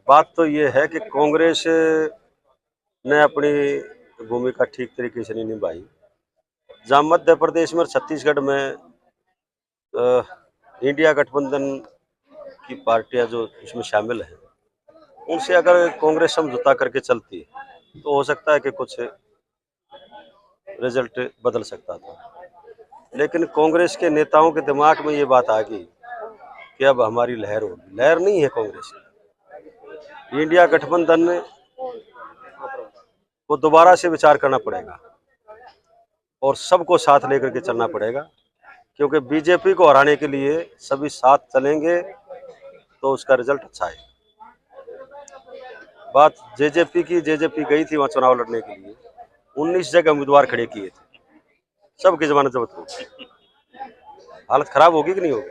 बात तो ये है कि कांग्रेस ने अपनी भूमिका ठीक तरीके से नहीं निभाई। जहाँ मध्य प्रदेश में और छत्तीसगढ़ में इंडिया गठबंधन की पार्टियां जो इसमें शामिल हैं, उनसे अगर कांग्रेस समझौता करके चलती तो हो सकता है कि कुछ रिजल्ट बदल सकता था। लेकिन कांग्रेस के नेताओं के दिमाग में ये बात आ गई कि अब हमारी लहर होगी। लहर नहीं है कांग्रेस की। इंडिया गठबंधन को दोबारा से विचार करना पड़ेगा और सबको साथ लेकर के चलना पड़ेगा, क्योंकि बीजेपी को हराने के लिए सभी साथ चलेंगे तो उसका रिजल्ट अच्छा है। बात जेजेपी की, जेजेपी गई थी वहां चुनाव लड़ने के लिए, 19 जगह उम्मीदवार खड़े किए थे, सबकी जमानत जब्त होगी। हालत खराब होगी कि नहीं होगी?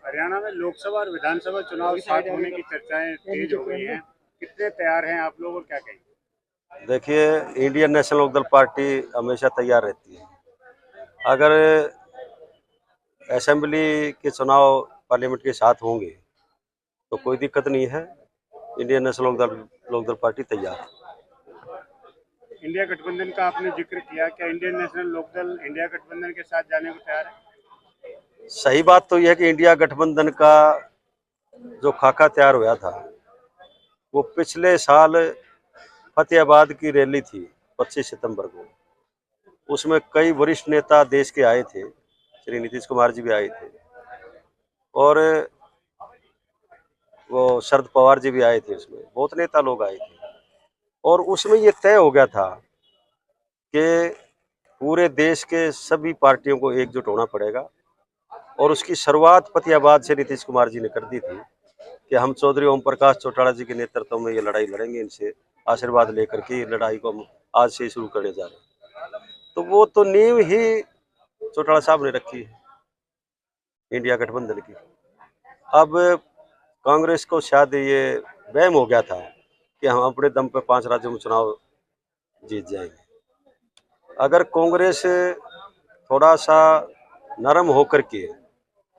हरियाणा में लोकसभा और विधानसभा चुनाव साथ होने की चर्चाएं तेज हो गई हैं। कितने तैयार हैं आप लोग और क्या कहेंगे? देखिए, इंडियन नेशनल लोकदल पार्टी हमेशा तैयार रहती है। अगर असेंबली के चुनाव पार्लियामेंट के साथ होंगे तो कोई दिक्कत नहीं है। इंडियन नेशनल लोकदल पार्टी तैयार है। इंडिया गठबंधन का आपने जिक्र किया, क्या इंडियन नेशनल लोकदल इंडिया गठबंधन के साथ जाने को तैयार है? सही बात तो यह है कि इंडिया गठबंधन का जो खाका तैयार हुआ था वो पिछले साल फतेहाबाद की रैली थी 25 सितंबर को। उसमें कई वरिष्ठ नेता देश के आए थे, श्री नीतीश कुमार जी भी आए थे और वो शरद पवार जी भी आए थे। उसमें बहुत नेता लोग आए थे और उसमें ये तय हो गया था कि पूरे देश के सभी पार्टियों को एकजुट होना पड़ेगा और उसकी शुरुआत फतेहाबाद से नीतीश कुमार जी ने कर दी थी कि हम चौधरी ओम प्रकाश चौटाला जी के नेतृत्व में ये लड़ाई लड़ेंगे, इनसे आशीर्वाद लेकर के ये लड़ाई को हम आज से शुरू करने जा रहे हैं। तो वो तो नींव ही चौटाला साहब ने रखी है इंडिया गठबंधन की। अब कांग्रेस को शायद ये वहम हो गया था कि हम अपने दम पे 5 राज्यों में चुनाव जीत जाएंगे। अगर कांग्रेस थोड़ा सा नरम होकर के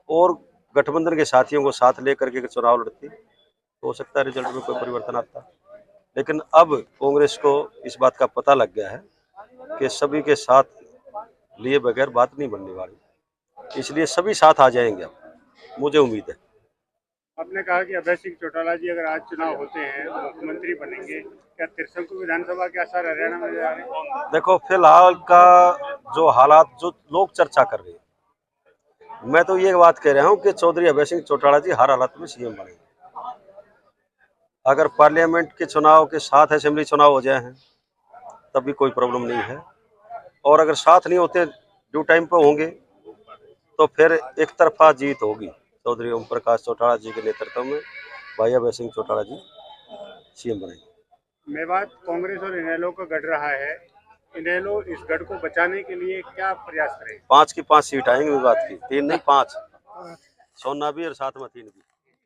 और गठबंधन के साथियों को साथ लेकर के चुनाव लड़ती तो हो सकता है रिजल्ट में कोई परिवर्तन आता। लेकिन अब कांग्रेस को इस बात का पता लग गया है कि सभी के साथ लिए बगैर बात नहीं बनने वाली, इसलिए सभी साथ आ जाएंगे। अब मुझे उम्मीद है। आपने कहा कि अभय सिंह चौटाला जी अगर आज चुनाव होते हैं तो मुख्यमंत्री बनेंगे, क्या त्रिशंकु विधानसभा के आसार हरियाणा में जा रहे हैं? देखो, फिलहाल का जो हालात जो लोग चर्चा कर रहे हैं, मैं तो ये बात कह रहा हूँ कि चौधरी अभय सिंह चौटाला जी हर हालत में सीएम बनेंगे। अगर पार्लियामेंट के चुनाव के साथ असेंबली चुनाव हो जाए हैं तब भी कोई प्रॉब्लम नहीं है, और अगर साथ नहीं होते, ड्यू टाइम पे होंगे, तो फिर एक तरफा जीत होगी चौधरी ओम प्रकाश चौटाला जी के नेतृत्व में। भाई अभय सिंह चौटाला जी सीएम बनेंगे। मेवात कांग्रेस और इनेलो का गढ़ रहा है। इनेलो इस गढ़ को बचाने के लिए क्या प्रयास करें? 5 की 5 सीट आएंगी। बात की 3 नहीं 5, सोना भी और साथ में 3 भी।